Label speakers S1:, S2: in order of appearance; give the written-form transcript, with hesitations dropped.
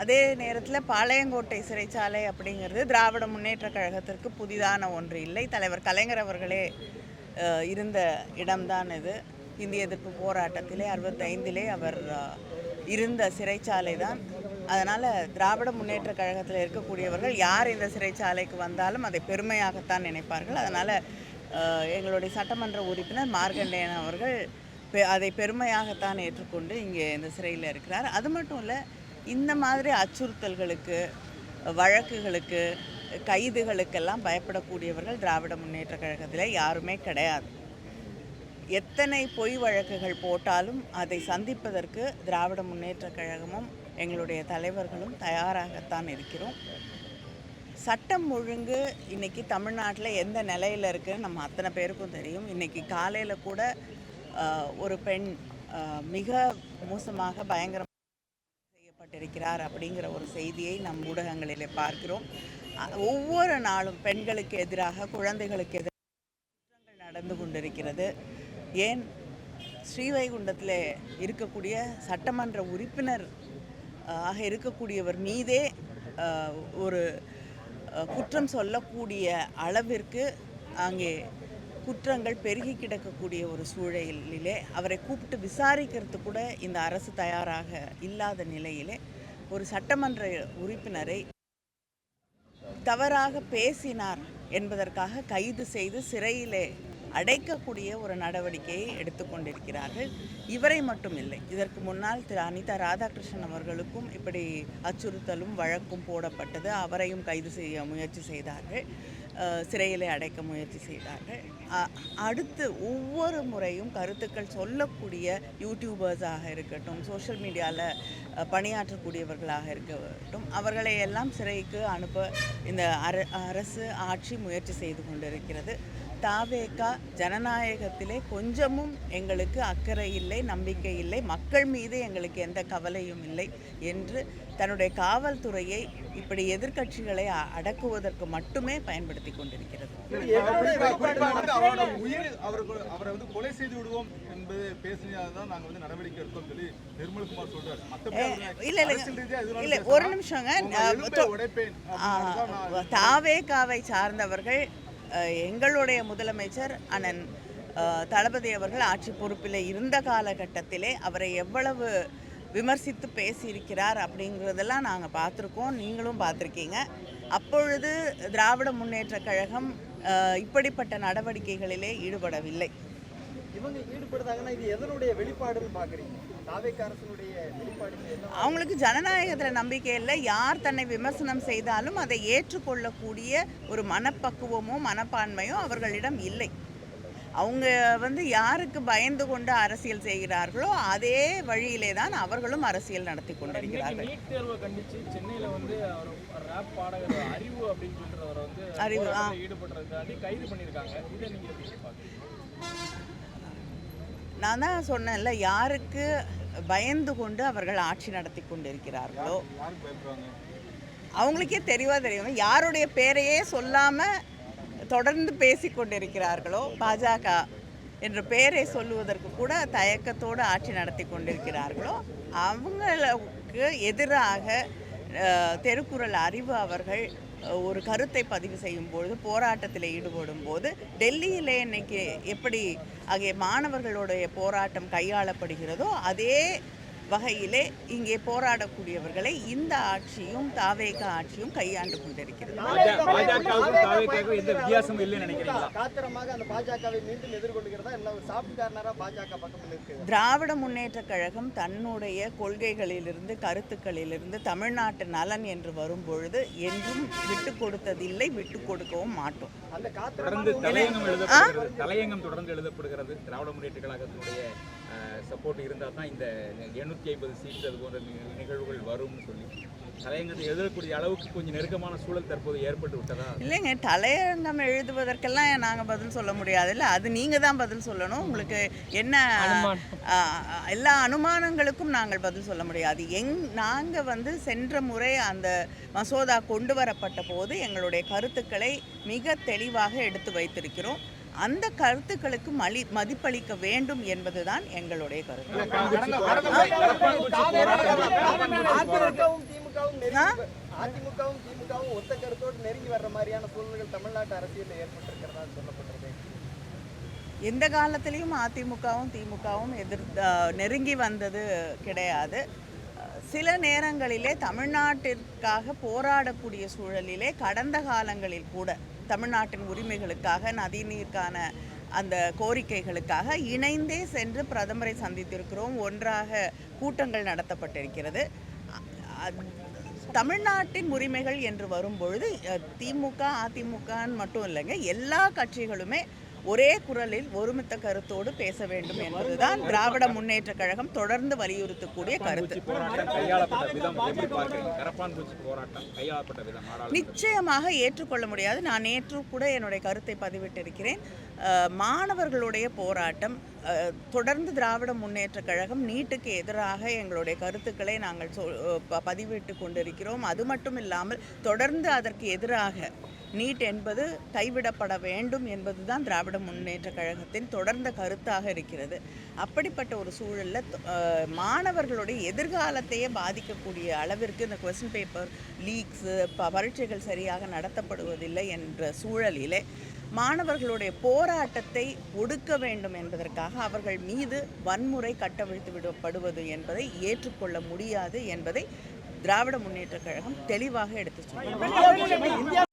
S1: அதே நேரத்தில் பாளையங்கோட்டை சிறைச்சாலை அப்படிங்கிறது திராவிட முன்னேற்ற கழகத்திற்கு புதிதான ஒன்று இல்லை. தலைவர் கலைஞர் அவர்களே இருந்த இடம்தான் இது. இந்திய எதிர்ப்பு போராட்டத்திலே 65 அவர் இருந்த சிறைச்சாலை தான். அதனால் திராவிட முன்னேற்ற கழகத்தில் இருக்கக்கூடியவர்கள் யார் இந்த சிறைச்சாலைக்கு வந்தாலும் அதை பெருமையாகத்தான் நினைப்பார்கள். அதனால் எங்களுடைய சட்டமன்ற உறுப்பினர் மார்கண்டேயன் அவர்கள் அதை பெருமையாகத்தான் ஏற்றுக்கொண்டு இங்கே இந்த சிறையில் இருக்கிறார். அது மட்டும் இல்லை, இந்த மாதிரி அச்சுறுத்தல்களுக்கு, வழக்குகளுக்கு, கைதுகளுக்கெல்லாம் பயப்படக்கூடியவர்கள் திராவிட முன்னேற்ற கழகத்தில் யாருமே கிடையாது. எத்தனை பொய் வழக்குகள் போட்டாலும் அதை சந்திப்பதற்கு திராவிட முன்னேற்ற கழகமும் எங்களுடைய தலைவர்களும் தயாராகத்தான் இருக்கிறோம். சட்டம் ஒழுங்கு இன்றைக்கி தமிழ்நாட்டில் எந்த நிலையில் இருக்குதுன்னு நம்ம அத்தனை பேருக்கும் தெரியும். இன்றைக்கி காலையில் கூட ஒரு பெண் மிக மோசமாக பயங்கரமாக செய்யப்பட்டிருக்கிறார் அப்படிங்கிற ஒரு செய்தியை நம் ஊடகங்களில் பார்க்கிறோம். ஒவ்வொரு நாளும் பெண்களுக்கு எதிராக, குழந்தைகளுக்கு எதிராக குற்றங்கள் நடந்து கொண்டிருக்கிறது. ஏன் ஸ்ரீவைகுண்டத்தில் இருக்கக்கூடிய சட்டமன்ற உறுப்பினர் ஆக இருக்கக்கூடியவர் மீதே ஒரு குற்றம் சொல்லக்கூடிய அளவிற்கு அங்கே குற்றங்கள் பெருகி கிடக்கக்கூடிய ஒரு சூழலிலே அவரை கூப்பிட்டு விசாரிக்கிறது கூட இந்த அரசு தயாராக இல்லாத நிலையிலே ஒரு சட்டமன்ற உறுப்பினரை தவறாக பேசினார் என்பதற்காக கைது செய்து சிறையிலே அடைக்கக்கூடிய ஒரு நடவடிக்கையை எடுத்துக்கொண்டிருக்கிறார்கள். இவரை மட்டும் இல்லை, இதற்கு முன்னால் திரு அனிதா ராதாகிருஷ்ணன் அவர்களுக்கும் இப்படி அச்சுறுத்தலும் வழக்கும் போடப்பட்டது. அவரையும் கைது செய்ய முயற்சி செய்தார்கள், சிறையிலே அடைக்க முயற்சி செய்தார்கள். அடுத்து ஒவ்வொரு முறையும் கருத்துக்கள் சொல்லக்கூடிய யூடியூபர்ஸாக இருக்கட்டும், சோஷியல் மீடியாவில் பணியாற்றக்கூடியவர்களாக இருக்கட்டும், அவர்களை எல்லாம் சிறைக்கு அனுப்ப இந்த அரசு ஆட்சி முயற்சி செய்து கொண்டிருக்கிறது. தாவேகா ஜனநாயகத்திலே கொஞ்சமும் எங்களுக்கு அக்கறை இல்லை, நம்பிக்கை இல்லை, மக்கள் மீது எங்களுக்கு எந்த கவலையும் இல்லை என்று தன்னுடைய காவல்துறையை இப்படி எதிர்க்கட்சிகளை அடக்குவதற்கு மட்டுமே பயன்படுத்தி கொண்டிருக்கிறது.
S2: கொலை செய்து விடுவோம் என்பது பேசினதான் நாங்கள் வந்து நடவடிக்கை எடுத்தோம் சொல்லி நிர்மல்குமார் சொல்றாரு.
S1: இல்ல ஒரு நிமிஷங்க, தாவேகாவை சார்ந்தவர்கள் எங்களுடைய முதலமைச்சர் அண்ணன் தளபதி அவர்கள் ஆட்சி பொறுப்பில் இருந்த காலகட்டத்திலே அவரை எவ்வளவு விமர்சித்து பேசியிருக்கிறார் அப்படிங்கிறதெல்லாம் நாங்கள் பார்த்துருக்கோம், நீங்களும் பார்த்துருக்கீங்க. அப்பொழுது திராவிட முன்னேற்ற கழகம் இப்படிப்பட்ட நடவடிக்கைகளிலே ஈடுபடவில்லை.
S3: இவங்க ஈடுபடுறாங்கன்னா இது எதனுடைய வெளிப்பாடுன்னு பார்க்குறீங்க?
S1: அவங்களுக்கு ஜனநாயகத்தில் நம்பிக்கை இல்லை. யார் தன்னை விமர்சனம் செய்தாலும் அதை ஏற்றுக்கொள்ளக்கூடிய ஒரு மனப்பக்குவமோ மனப்பான்மையோ அவர்களிடம் இல்லை. அவங்க யாருக்கு பயந்து கொண்டு அரசியல் செய்கிறார்களோ அதே வழியிலே தான் அவர்களும் அரசியல் நடத்தி கொண்டிருக்கிறார்கள்.
S4: நீட் தேர்வை கண்டித்து சென்னையில் ராப் பாடகர் அறிவு அப்படின்னு சொல்றவரை
S1: அறிவு
S4: ஈடுபடுறதுக்காண்டி கைது பண்ணியிருக்காங்க. இதை நீங்க எப்படி பார்க்குறீங்க?
S1: நான் தான் சொன்னேன்ல, யாருக்கு பயந்து கொண்டு அவர்கள் ஆட்சி நடத்தி கொண்டிருக்கிறார்களோ அவங்களுக்கே தெரியும். யாருடைய பேரையே சொல்லாமல் தொடர்ந்து பேசி கொண்டிருக்கிறார்களோ, பாஜக என்ற பெயரை சொல்லுவதற்கு கூட தயக்கத்தோடு ஆட்சி நடத்தி கொண்டிருக்கிறார்களோ அவங்களுக்கு எதிராக தெருக்குறள் அறிவு அவர்கள் ஒரு கருத்தை பதிவு செய்யும் பொழுது, போராட்டத்தில் ஈடுபடும் போது, டெல்லியிலே இன்னைக்கு எப்படி அங்கே மாணவர்களுடைய போராட்டம் கையாளப்படுகிறதோ அதே வகையிலே இங்கே போராடக்கூடியவர்களை இந்த ஆட்சியும் தாவேகா ஆட்சியும் கையாண்டு கொண்டிருக்கிறது. திராவிட முன்னேற்ற கழகம் தன்னுடைய கொள்கைகளிலிருந்து, கருத்துக்களிலிருந்து தமிழ்நாட்டு நலன் என்று வரும் பொழுது என்றும் விட்டு கொடுத்ததில்லை, விட்டு கொடுக்கவும் மாட்டோம்.
S4: தலையங்கம் தொடர்ந்து எழுதப்படுகிறது. திராவிட முன்னேற்ற கழகத்தினுடைய சப்போர்ட் இருந்தால் தான் இந்த 750 சீட்டு அது போன்ற நிகழ்வுகள் வரும்னு சொல்லி தலையங்கத்தை எழுதக்கூடிய அளவுக்கு கொஞ்சம் நெருக்கமான சூழல் தற்போது ஏற்பட்டு விட்டதா?
S1: இல்லைங்க, தலையங்கம் எழுதுவதற்கெல்லாம் நாங்கள் பதில் சொல்ல முடியாது. இல்லை, அது நீங்கள் தான் பதில் சொல்லணும். உங்களுக்கு என்ன எல்லா அனுமானங்களுக்கும் நாங்கள் பதில் சொல்ல முடியாது. நாங்கள் சென்ற முறை அந்த மசோதா கொண்டு வரப்பட்ட போது எங்களுடைய கருத்துக்களை மிக தெளிவாக எடுத்து வைத்திருக்கிறோம். அந்த கருத்துக்களுக்கு மதிப்பளிக்க வேண்டும் என்பதுதான் எங்களுடைய கருத்து.
S3: அதிமுகவும் திமுகவும் ஒத்த கருத்தோடு நெருங்கி வர்ற மாதிரியான சூழ்நிலைகள் தமிழ்நாட்டு அரசியலில் ஏற்பட்டிருக்கிறதா சொல்லப்பட்டிருக்கு.
S1: எந்த காலத்திலையும் அதிமுகவும் திமுகவும் நெருங்கி வந்தது கிடையாது. சில நேரங்களிலே தமிழ்நாட்டிற்காக போராடக்கூடிய சூழலிலே கடந்த காலங்களில் கூட தமிழ்நாட்டின் உரிமைகளுக்காக, நதிநீருக்கான அந்த கோரிக்கைகளுக்காக இணைந்தே சென்று பிரதமரை சந்தித்திருக்கிறோம். ஒன்றாக கூட்டங்கள் நடத்தப்பட்டிருக்கிறது. தமிழ்நாட்டின் உரிமைகள் என்று வரும்பொழுது திமுக அதிமுகன்னு மட்டும் இல்லைங்க, எல்லா கட்சிகளுமே ஒரே குரலில் ஒருமித்த கருத்தோடு பேச வேண்டும் என்பதுதான் திராவிட முன்னேற்ற கழகம் தொடர்ந்து வலியுறுத்தக்கூடிய கருத்து. நிச்சயமாக ஏற்றுக்கொள்ள முடியாது. நான் நேற்று கூட என்னுடைய கருத்தை பதிவிட்டிருக்கிறேன். மாணவர்களுடைய போராட்டம் தொடர்ந்து திராவிட முன்னேற்ற கழகம் நீட்டுக்கு எதிராக எங்களுடைய கருத்துக்களை நாங்கள் பதிவிட்டு கொண்டிருக்கிறோம். அது மட்டும் இல்லாமல் தொடர்ந்து அதற்கு எதிராக நீட் என்பது கைவிடப்பட வேண்டும் என்பதுதான் திராவிட முன்னேற்ற கழகத்தின் தொடர்ந்த கருத்தாக இருக்கிறது. அப்படிப்பட்ட ஒரு சூழலில் மாணவர்களுடைய எதிர்காலத்தையே பாதிக்கக்கூடிய அளவிற்கு இந்த கொஸ்டின் பேப்பர் லீக்ஸு, பரீட்சைகள் சரியாக நடத்தப்படுவதில்லை என்ற சூழலிலே மாணவர்களுடைய போராட்டத்தை ஒடுக்க வேண்டும் என்பதற்காக அவர்கள் மீது வன்முறை கட்டவிழ்த்து விடப்படுவது என்பதை ஏற்றுக்கொள்ள முடியாது என்பதை திராவிட முன்னேற்ற கழகம் தெளிவாக எடுத்து சொல்லுங்கள்.